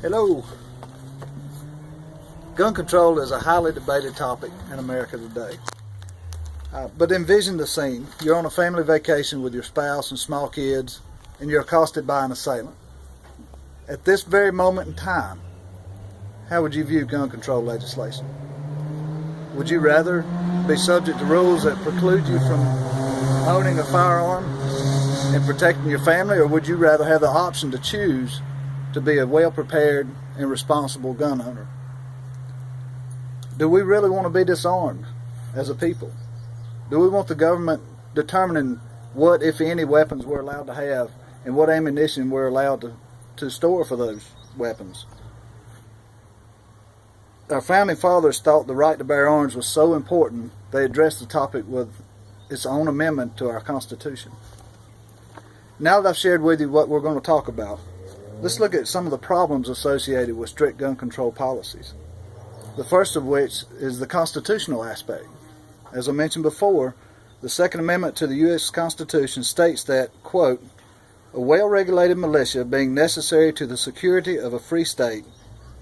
Hello. Gun control is a highly debated topic in America today. But envision the scene. You're on a family vacation with your spouse and small kids, and you're accosted by an assailant. At this very moment in time, how would you view gun control legislation? Would you rather be subject to rules that preclude you from owning a firearm and protecting your family, or would you rather have the option to choose to be a well-prepared and responsible gun owner? Do we really want to be disarmed as a people? Do we want the government determining what, if any, weapons we're allowed to have and what ammunition we're allowed to store for those weapons? Our founding fathers thought the right to bear arms was so important, they addressed the topic with its own amendment to our Constitution. Now that I've shared with you what we're going to talk about, let's look at some of the problems associated with strict gun control policies. The first of which is the constitutional aspect. As I mentioned before, the Second Amendment to the U.S. Constitution states that, quote, "A well-regulated militia being necessary to the security of a free state,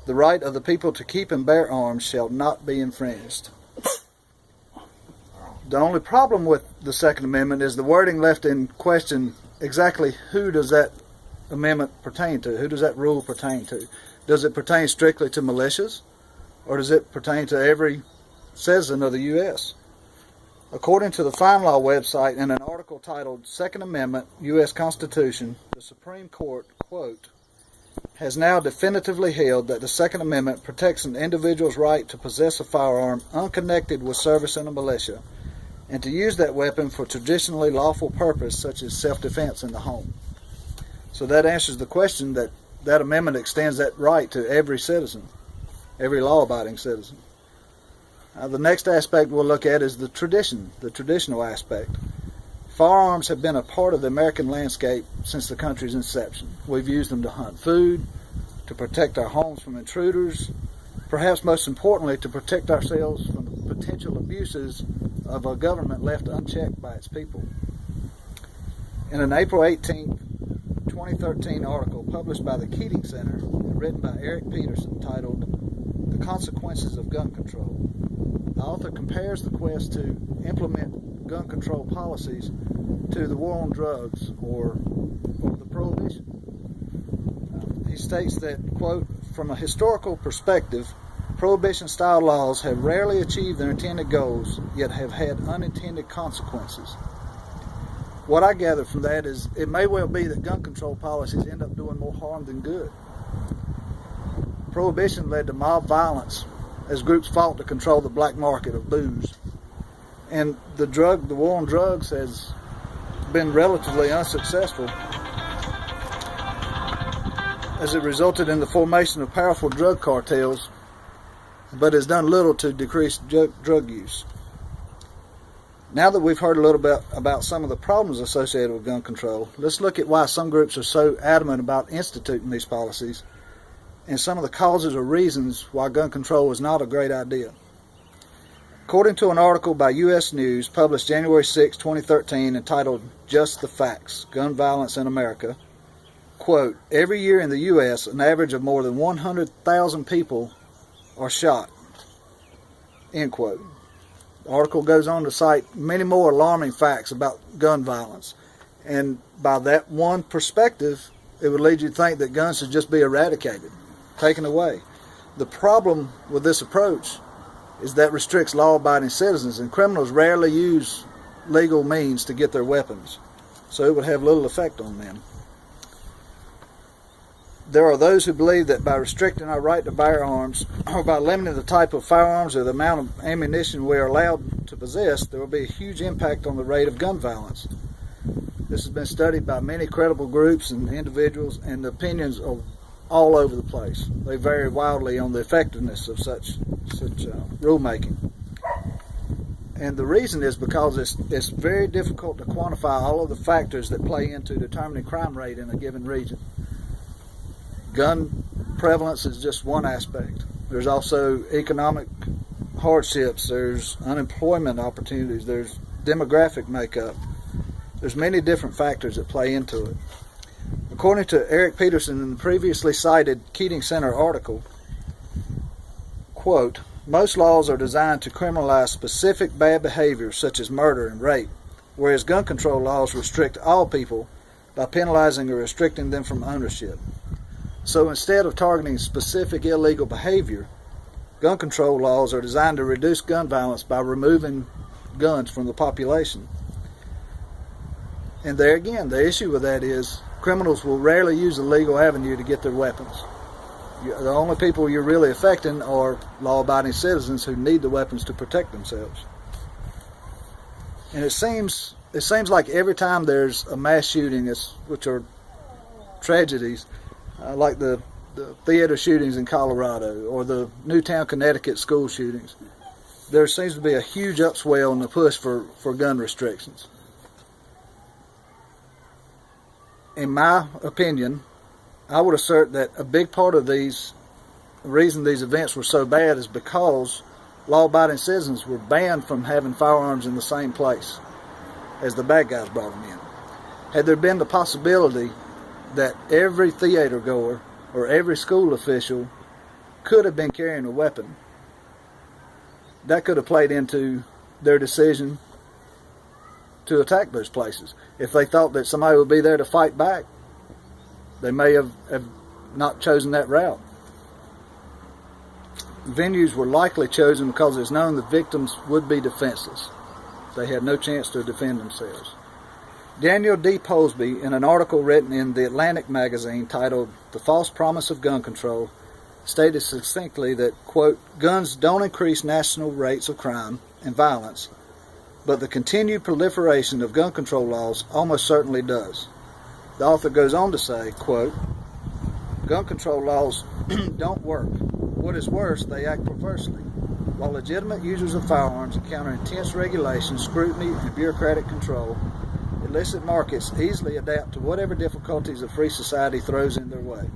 the right of the people to keep and bear arms shall not be infringed." The only problem with the Second Amendment is the wording left in question exactly who does that amendment pertain to? Who does that rule pertain to? Does it pertain strictly to militias, or does it pertain to every citizen of the U.S.? According to the FindLaw website, in an article titled Second Amendment, U.S. Constitution, the Supreme Court, quote, "has now definitively held that the Second Amendment protects an individual's right to possess a firearm unconnected with service in a militia, and to use that weapon for traditionally lawful purpose such as self-defense in the home." So that answers the question that that amendment extends that right to every citizen, every law-abiding citizen. The next aspect we'll look at is the traditional aspect. Firearms have been a part of the American landscape since the country's inception. We've used them to hunt food, to protect our homes from intruders, perhaps most importantly, to protect ourselves from the potential abuses of a government left unchecked by its people. In an April 18, 2013 article published by the Keating Center and written by Eric Peterson titled "The Consequences of Gun Control," the author compares the quest to implement gun control policies to the war on drugs or the prohibition. He states that, quote, "From a historical perspective, prohibition-style laws have rarely achieved their intended goals, yet have had unintended consequences." What I gather from that is it may well be that gun control policies end up doing more harm than good. Prohibition led to mob violence as groups fought to control the black market of booze. And the war on drugs has been relatively unsuccessful, as it resulted in the formation of powerful drug cartels, but has done little to decrease drug use. Now that we've heard a little bit about some of the problems associated with gun control, let's look at why some groups are so adamant about instituting these policies and some of the causes or reasons why gun control is not a great idea. According to an article by U.S. News published January 6, 2013, entitled "Just the Facts: Gun Violence in America," quote, "Every year in the U.S., an average of more than 100,000 people are shot," end quote. The article goes on to cite many more alarming facts about gun violence. And by that one perspective, it would lead you to think that guns should just be eradicated, taken away. The problem with this approach is that restricts law-abiding citizens, and criminals rarely use legal means to get their weapons, so it would have little effect on them. There are those who believe that by restricting our right to bear arms, or by limiting the type of firearms or the amount of ammunition we are allowed to possess, there will be a huge impact on the rate of gun violence. This has been studied by many credible groups and individuals, and the opinions are all over the place. They vary wildly on the effectiveness of such rulemaking. And the reason is because it's very difficult to quantify all of the factors that play into determining crime rate in a given region. Gun prevalence is just one aspect. There's also economic hardships, there's unemployment opportunities, there's demographic makeup. There's many different factors that play into it. According to Eric Peterson in the previously cited Keating Center article, quote, most laws are designed to criminalize specific bad behaviors such as murder and rape, whereas gun control laws restrict all people by penalizing or restricting them from ownership. So instead of targeting specific illegal behavior, gun control laws are designed to reduce gun violence by removing guns from the population. And there again, the issue with that is criminals will rarely use a legal avenue to get their weapons. The only people you're really affecting are law-abiding citizens who need the weapons to protect themselves. And it seems like every time there's a mass shooting, which are tragedies, like the theater shootings in Colorado or the Newtown, Connecticut school shootings, there seems to be a huge upswell in the push for gun restrictions. In my opinion, I would assert that a big part of the reason these events were so bad is because law-abiding citizens were banned from having firearms in the same place as the bad guys brought them in. Had there been the possibility that every theater goer or every school official could have been carrying a weapon, that could have played into their decision to attack those places. If they thought that somebody would be there to fight back, they may have not chosen that route. Venues were likely chosen because it's known the victims would be defenseless. They had no chance to defend themselves. Daniel D. Posby, in an article written in The Atlantic magazine titled The False Promise of Gun Control, stated succinctly that, quote, guns don't increase national rates of crime and violence, but the continued proliferation of gun control laws almost certainly does. The author goes on to say, quote, gun control laws don't work. What is worse, they act perversely. While legitimate users of firearms encounter intense regulation, scrutiny, and bureaucratic control, illicit markets easily adapt to whatever difficulties a free society throws in their way.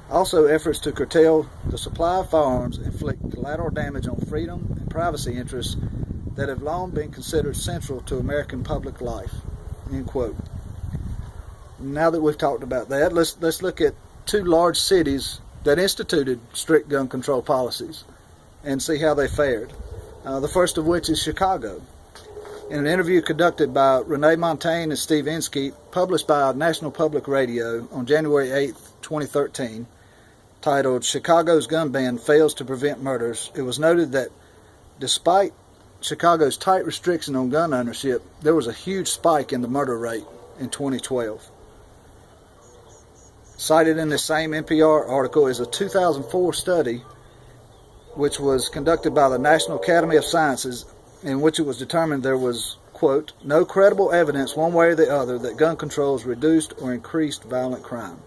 Also, efforts to curtail the supply of firearms inflict collateral damage on freedom and privacy interests that have long been considered central to American public life. End quote. Now that we've talked about that, let's look at two large cities that instituted strict gun control policies and see how they fared. The first of which is Chicago. In an interview conducted by Renee Montaigne and Steve Inskeep, published by National Public Radio on January 8, 2013, titled Chicago's Gun Ban Fails to Prevent Murders, it was noted that despite Chicago's tight restriction on gun ownership, there was a huge spike in the murder rate in 2012. Cited in this same NPR article is a 2004 study which was conducted by the National Academy of Sciences, in which it was determined there was, quote, no credible evidence one way or the other that gun controls reduced or increased violent crime.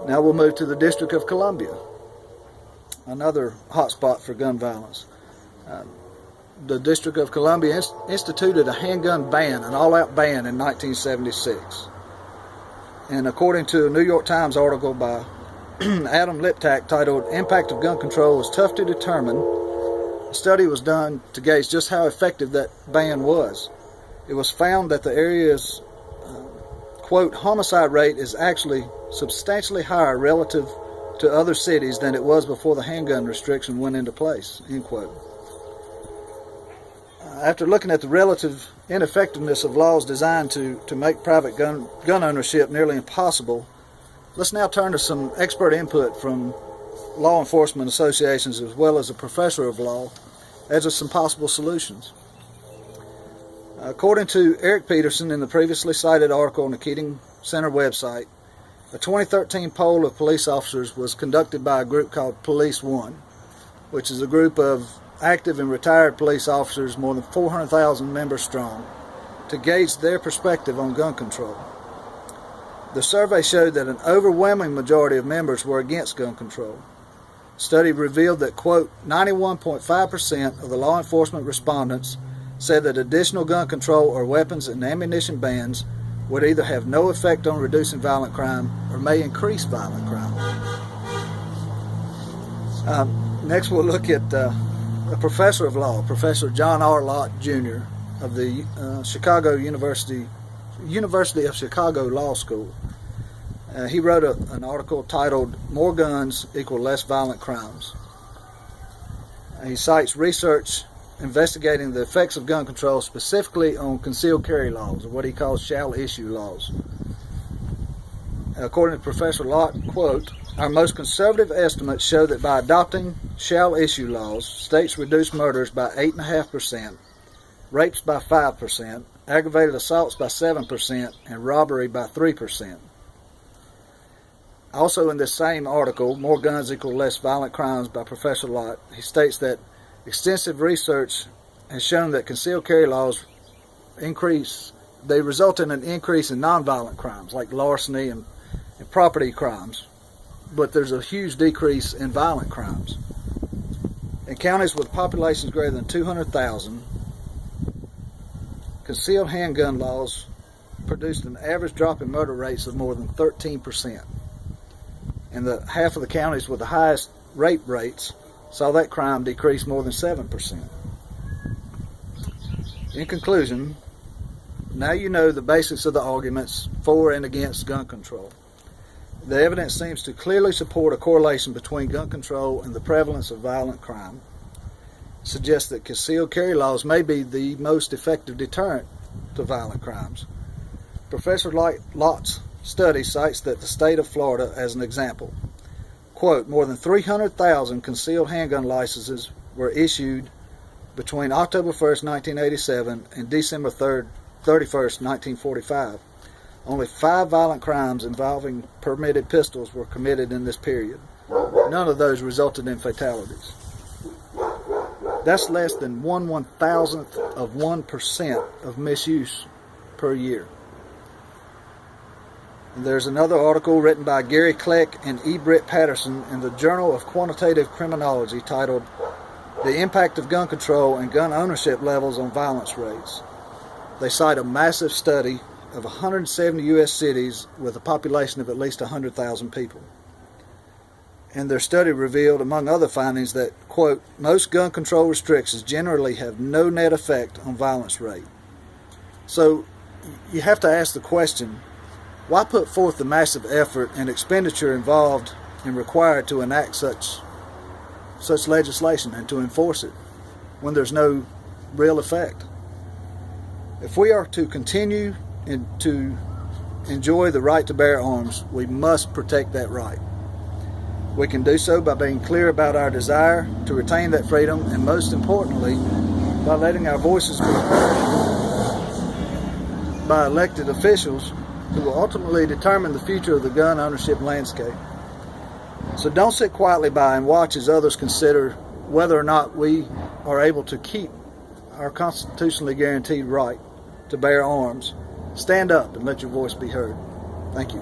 Now we'll move to the District of Columbia, another hotspot for gun violence. The District of Columbia instituted a handgun ban, an all-out ban in 1976. And according to a New York Times article by Adam Liptak titled Impact of Gun Control Was Tough to Determine, a study was done to gauge just how effective that ban was. It was found that the area's, quote, homicide rate is actually substantially higher relative to other cities than it was before the handgun restriction went into place, end quote. After looking at the relative ineffectiveness of laws designed to make private gun ownership nearly impossible, let's now turn to some expert input from law enforcement associations as well as a professor of law as to some possible solutions. According to Eric Peterson in the previously cited article on the Keating Center website, a 2013 poll of police officers was conducted by a group called Police One, which is a group of active and retired police officers, more than 400,000 members strong, to gauge their perspective on gun control. The survey showed that an overwhelming majority of members were against gun control. The study revealed that, quote, 91.5% of the law enforcement respondents said that additional gun control or weapons and ammunition bans would either have no effect on reducing violent crime or may increase violent crime. Next we'll look at a professor of law, Professor John R. Lott, Jr. of the University of Chicago Law School. He wrote an article titled "More Guns Equal Less Violent Crimes." He cites research investigating the effects of gun control specifically on concealed carry laws, or what he calls shall issue laws. According to Professor Lott, quote, "Our most conservative estimates show that by adopting shall issue laws, states reduce murders by 8.5%, rapes by 5%, aggravated assaults by 7%, and robbery by 3%. Also in this same article, More Guns Equal Less Violent Crimes by Professor Lott, he states that extensive research has shown that concealed carry laws result in an increase in nonviolent crimes like larceny and property crimes, but there's a huge decrease in violent crimes. In counties with populations greater than 200,000, concealed handgun laws produced an average drop in murder rates of more than 13%. And the half of the counties with the highest rape rates saw that crime decrease more than 7%. In conclusion, now you know the basics of the arguments for and against gun control. The evidence seems to clearly support a correlation between gun control and the prevalence of violent crime. It suggests that concealed carry laws may be the most effective deterrent to violent crimes. Professor Lott's study cites that the state of Florida as an example. Quote, "More than 300,000 concealed handgun licenses were issued between October 1st, 1987 and December 31st, 1945. Only 5 violent crimes involving permitted pistols were committed in this period. None of those resulted in fatalities." That's less than 1/1000th of 1% of misuse per year. And there's another article written by Gary Kleck and E. Britt Patterson in the Journal of Quantitative Criminology titled "The Impact of Gun Control and Gun Ownership Levels on Violence Rates." They cite a massive study of 170 U.S. cities with a population of at least 100,000 people. And their study revealed, among other findings, that, quote, "Most gun control restrictions generally have no net effect on violence rate." So you have to ask the question, why put forth the massive effort and expenditure involved and required to enact such legislation and to enforce it when there's no real effect? If we are to continue and to enjoy the right to bear arms, we must protect that right. We can do so by being clear about our desire to retain that freedom, and most importantly, by letting our voices be heard by elected officials who will ultimately determine the future of the gun ownership landscape. So don't sit quietly by and watch as others consider whether or not we are able to keep our constitutionally guaranteed right to bear arms. Stand up and let your voice be heard. Thank you.